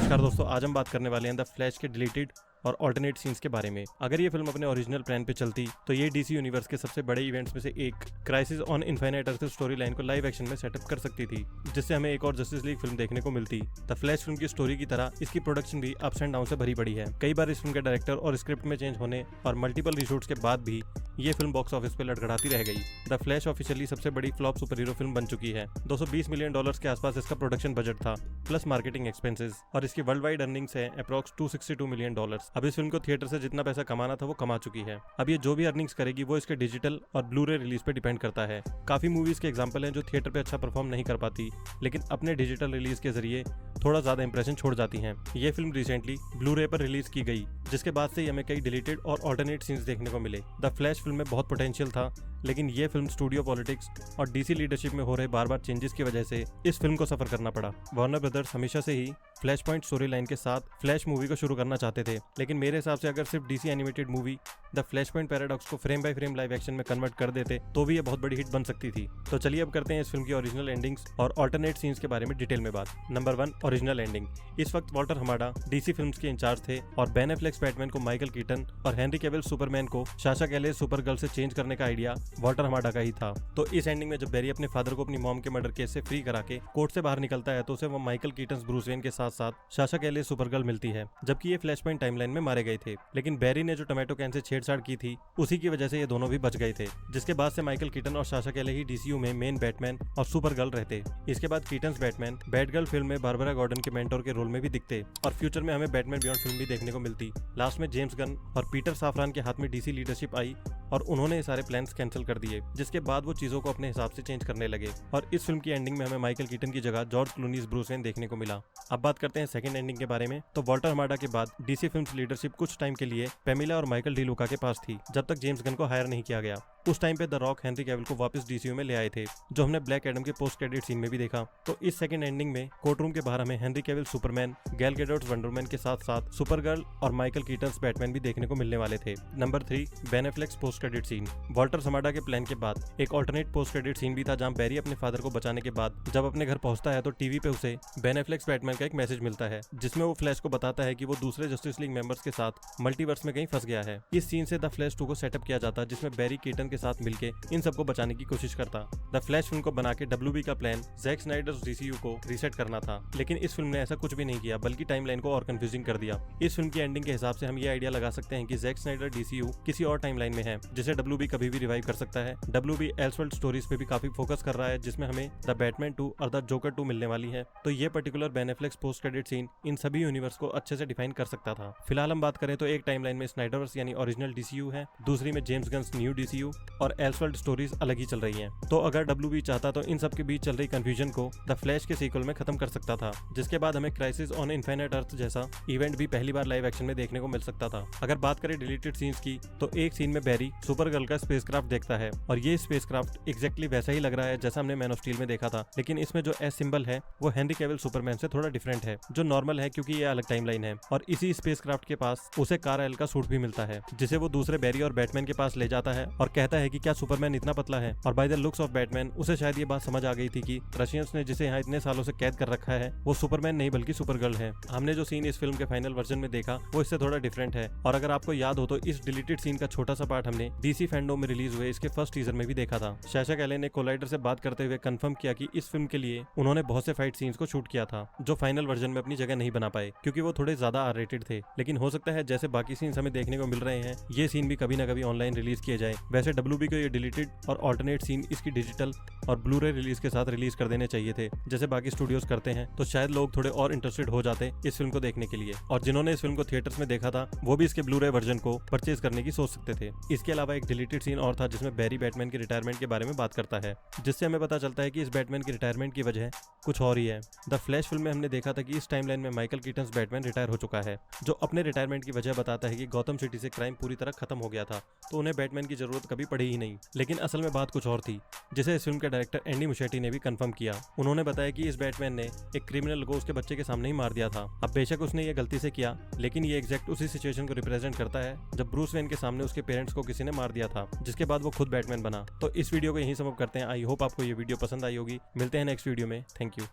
नमस्कार दोस्तों, आज हम बात करने वाले हैं द फ्लैश के डिलीटेड और ऑल्टरनेट सीन्स के बारे में। अगर ये फिल्म अपने ओरिजिनल प्लान पे चलती तो ये डीसी यूनिवर्स के सबसे बड़े इवेंट्स में से एक crisis on infinite earth story line को लाइव एक्शन में सेटअप कर सकती थी, जिससे हमें एक और जस्टिस लीग फिल्म देखने को मिलती। द फ्लैश फिल्म की स्टोरी की तरह इसकी प्रोडक्शन भी अप्स एंड डाउन से भरी पड़ी है। कई बार इस फिल्म के डायरेक्टर और स्क्रिप्ट में चेंज होने और मल्टीपल रीशूट्स के बाद भी ये फिल्म बॉक्स ऑफिस पे लड़खड़ाती रह गई। द फ्लैश ऑफिशियली सबसे बड़ी फ्लॉप सुपर हीरो फिल्म बन चुकी है। $220 मिलियन के आसपास इसका प्रोडक्शन बजट था, प्लस मार्केटिंग एक्सपेंसेस, और इसकी वर्ल्ड वाइड अर्निंग्स है अप्रॉक्स $262 मिलियन। अब इस फिल्म को थिएटर से जितना पैसा कमाना था वो कमा चुकी है। अब ये जो भी अर्निंग्स करेगी वो इसके डिजिटल और ब्लू-रे रिलीज पे डिपेंड करता है। काफी मूवीज के एग्जांपल हैं जो थिएटर पे अच्छा परफॉर्म नहीं कर पाती, लेकिन अपने डिजिटल रिलीज के जरिए थोड़ा ज्यादा इंप्रेशन छोड़ जाती हैं। ये फिल्म रिसेंटली ब्लू-रे पर रिलीज की गई, जिसके बाद से हमें कई डिलीटेड और ऑल्टरनेट सीन्स देखने को मिले। द फ्लैश फिल्म में बहुत पोटेंशियल था, लेकिन ये फिल्म स्टूडियो पॉलिटिक्स और डीसी लीडरशिप में हो रहे बार बार चेंजेस की वजह से इस फिल्म को सफर करना पड़ा। वार्नर ब्रदर्स हमेशा से ही फ्लैश पॉइंट स्टोरी लाइन के साथ फ्लैश मूवी को शुरू करना चाहते थे, लेकिन मेरे हिसाब से अगर सिर्फ DC animated movie the flashpoint paradox को frame by frame live action में कन्वर्ट कर देते तो भी ये बहुत बड़ी हिट बन सकती थी। तो चलिए अब करते हैं इस फिल्म की ओरिजिनल एंडिंग्स और ऑल्टरनेट सीन्स के बारे में डिटेल में बात। Number 1, original ending. इस वक्त वॉल्टर हमाडा डीसी फिल्म्स के इंचार्ज थे और बेन एफ्लेक बैटमैन को माइकल कीटन और हेनरी कैविल सुपरमैन को साशा कैले सुपरगर्ल से चेंज करने का आइडिया वॉल्टर हमाडा का ही था। तो इस एंडिंग में जब बैरी अपने फादर को अपनी मॉम के मर्डर केस से फ्री करा के कोर्ट से बाहर निकलता है तो उसे वो माइकल कीटन ब्रूस वेन के साथ साथ साशा कैले सुपरगर्ल मिलती है, जबकि ये फ्लैश पॉइंट टाइमलाइन में मारे गए थे। लेकिन बैरी ने जो टोमेटो कैन से छेड़छाड़ की थी उसी की वजह से ये दोनों भी बच गए थे, जिसके बाद से माइकल कीटन और साशा कैले ही डीसीयू में मेन बैटमैन और सुपरगर्ल रहते। इसके बाद कीटन्स बैटमैन बैटगर्ल फिल्म में बारबरा गॉर्डन के मेंटोर के रोल में भी दिखते और फ्यूचर में हमें बैटमैन बियॉन्ड फिल्म भी देखने को मिलती। लास्ट में जेम्स गन और पीटर साफरान के हाथ में डीसी लीडरशिप आई और उन्होंने ये सारे प्लान्स कैंसिल कर दिए, जिसके बाद वो चीजों को अपने हिसाब से चेंज करने लगे और इस फिल्म की एंडिंग में हमें माइकल कीटन की जगह जॉर्ज क्लूनीज ब्रूस वेन देखने को मिला। अब बात करते हैं सेकंड एंडिंग के बारे में। तो वॉल्टर हमाडा के बाद डीसी फिल्म्स लीडरशिप कुछ टाइम के लिए पेमिला और माइकल डी लुका के पास थी, जब तक जेम्स गन को हायर नहीं किया गया। उस टाइम पे द रॉक हेनरी कैविल को वापस डीसीयू में ले आए थे, जो हमने ब्लैक एडम के पोस्ट क्रेडिट सीन में भी देखा। तो इस सेकंड एंडिंग में कोर्ट रूम के बाहर हमें Henry Cavill Superman, Gal Gadot Wonderman के साथ साथ सुपरगर्ल और माइकल कीटन्स बैटमैन भी देखने को मिलने वाले थे। Number 3, Ben Affleck post credit scene. Walter Hamada के प्लान के बाद एक ऑल्टरनेट पोस्ट क्रेडिट सीन भी था, जहां बैरी अपने फादर को बचाने के बाद जब अपने घर पहुंचता है तो टीवी पे उसे बेन एफ्लेक बैटमैन का एक मैसेज मिलता है, जिसमें वो फ्लैश को बताता है कि वो दूसरे जस्टिस लीग मेंबर्स के साथ मल्टीवर्स में कहीं फंस गया है। इस सीन से द फ्लैश 2 को सेटअप किया जाता, जिसमें बैरी कीटन के साथ मिलके इन सबको बचाने की कोशिश करता। द फ्लैश फिल्म को बना के डब्ल्यूबी का प्लान जैक स्नाइडर्स डीसीयू को रीसेट करना था, लेकिन इस फिल्म ने ऐसा कुछ भी नहीं किया, बल्कि टाइमलाइन को और कंफ्यूजिंग कर दिया। इस फिल्म की एंडिंग के हिसाब से हम ये आइडिया लगा सकते हैं कि जैक स्नाइडर डीसीयू किसी और टाइमलाइन में है, जिसे डब्ल्यूबी कभी भी रिवाइव कर सकता है। डब्ल्यूबी एल्सवर्ल्ड स्टोरीज पे भी काफी फोकस कर रहा है, जिसमें हमें द बैटमैन 2 और द जोकर 2 मिलने वाली है। तो ये particular Ben Affleck post credit seen in सभी यूनिवर्स को अच्छे से डिफाइन कर सकता था। फिलहाल हम बात करें तो एक टाइमलाइन में स्नाइडरवर्स यानी ओरिजिनल डीसीयू है, दूसरी में जेम्स गन्स न्यू डीसीयू और एल्सवर्ल्ड स्टोरीज अलग ही चल रही हैं। तो अगर डब्ल्यूबी चाहता तो इन सब के बीच चल रही कंफ्यूजन को द फ्लैश के सीक्वल में खत्म कर सकता था, जिसके बाद हमें क्राइसिस ऑन इनफाइनाइट अर्थ जैसा इवेंट भी पहली बार लाइव एक्शन में देखने को मिल सकता था। अगर बात करें डिलीटेड सीन्स की, तो एक सीन में बैरी सुपरगर्ल का स्पेसक्राफ्ट देखता है और ये स्पेसक्राफ्ट एग्जैक्टली वैसा ही लग रहा है जैसा हमने मैन ऑफ स्टील में देखा था, लेकिन इसमें जो एस सिंबल है वो हेनरी कैविल सुपरमैन से थोड़ा डिफरेंट है, जो नॉर्मल है क्योंकि ये अलग टाइमलाइन है। और इसी स्पेसक्राफ्ट के पास उसे कार-एल का सूट भी मिलता है, जिसे वो दूसरे बैरी और बैटमैन के पास ले जाता है और कहता है कि क्या सुपरमैन इतना पतला है। और by the looks of Batman उसे शायद ये बात समझ आ गई थी कि रशियंस ने जिसे यहाँ इतने सालों से कैद कर रखा है वो सुपरमैन नहीं बल्कि सुपरगर्ल है। हमने जो सीन इस फिल्म के फाइनल वर्जन में देखा वो इससे थोड़ा डिफरेंट है, और अगर आपको याद हो तो इस डिलीटेड सीन का छोटा सा पार्ट हमने डीसी फैंडोम में रिलीज हुए इसके फर्स्ट टीजर में भी देखा था। साशा कैले ने कोलाइडर से बात करते हुए कंफर्म किया कि इस फिल्म के लिए उन्होंने बहुत से फाइट सीन्स को शूट किया था, जो फाइनल वर्जन में अपनी जगह नहीं बना पाए क्योंकि वो थोड़े ज्यादा आर रेटेड थे। लेकिन हो सकता है जैसे बाकी सीन्स हमें देखने को मिल रहे हैं, ये सीन भी कभी ना कभी ऑनलाइन रिलीज किए जाए। वैसे डब्ल्यूबी को ये डिलीटेड और ऑल्टरनेट सीन इसकी डिजिटल और ब्लू-रे रिलीज के साथ रिलीज कर देने चाहिए थे, जैसे बाकी स्टूडियोज करते हैं, तो शायद लोग थोड़े और इंटरेस्टेड हो जाते इस फिल्म को देखने के लिए। और जिन्होंने इस फिल्म को थिएटर्स में देखा था वो भी इसके ब्लू-रे वर्जन को परचेज करने की सोच सकते थे। इसके अलावा एक डिलीटेड सीन और था जिसमें बैरी बैटमैन के रिटायरमेंट के बारे में बात करता है, जिससे हमें पता चलता है कि इस बैटमैन की रिटायरमेंट की वजह कुछ और ही है। द फ्लैश फिल्म में हमने देखा था कि इस टाइमलाइन में माइकल कीटन्स बैटमैन रिटायर हो चुका है, जो अपने रिटायरमेंट की वजह बताता है कि गौतम सिटी से क्राइम पूरी तरह खत्म हो गया था, तो उन्हें बैटमैन की जरूरत कभी पड़ी ही नहीं। लेकिन असल में बात कुछ और थी, जिसे इस फिल्म के डायरेक्टर एंडी मुशेटी ने भी कंफर्म किया। उन्होंने बताया कि इस बैटमैन ने एक क्रिमिनल को उसके बच्चे के सामने ही मार दिया था। अब बेशक उसने ये गलती से किया, लेकिन ये एग्जैक्ट उसी सिचुएशन को रिप्रेजेंट करता है जब ब्रूस वेन के सामने उसके पेरेंट्स को किसी ने मार दिया था, जिसके बाद वो खुद बैटमैन बना। तो इस वीडियो को यहीं समाप्त करते हैं। आई होप आपको ये वीडियो पसंद आई होगी। मिलते हैं नेक्स्ट वीडियो में। Thank you.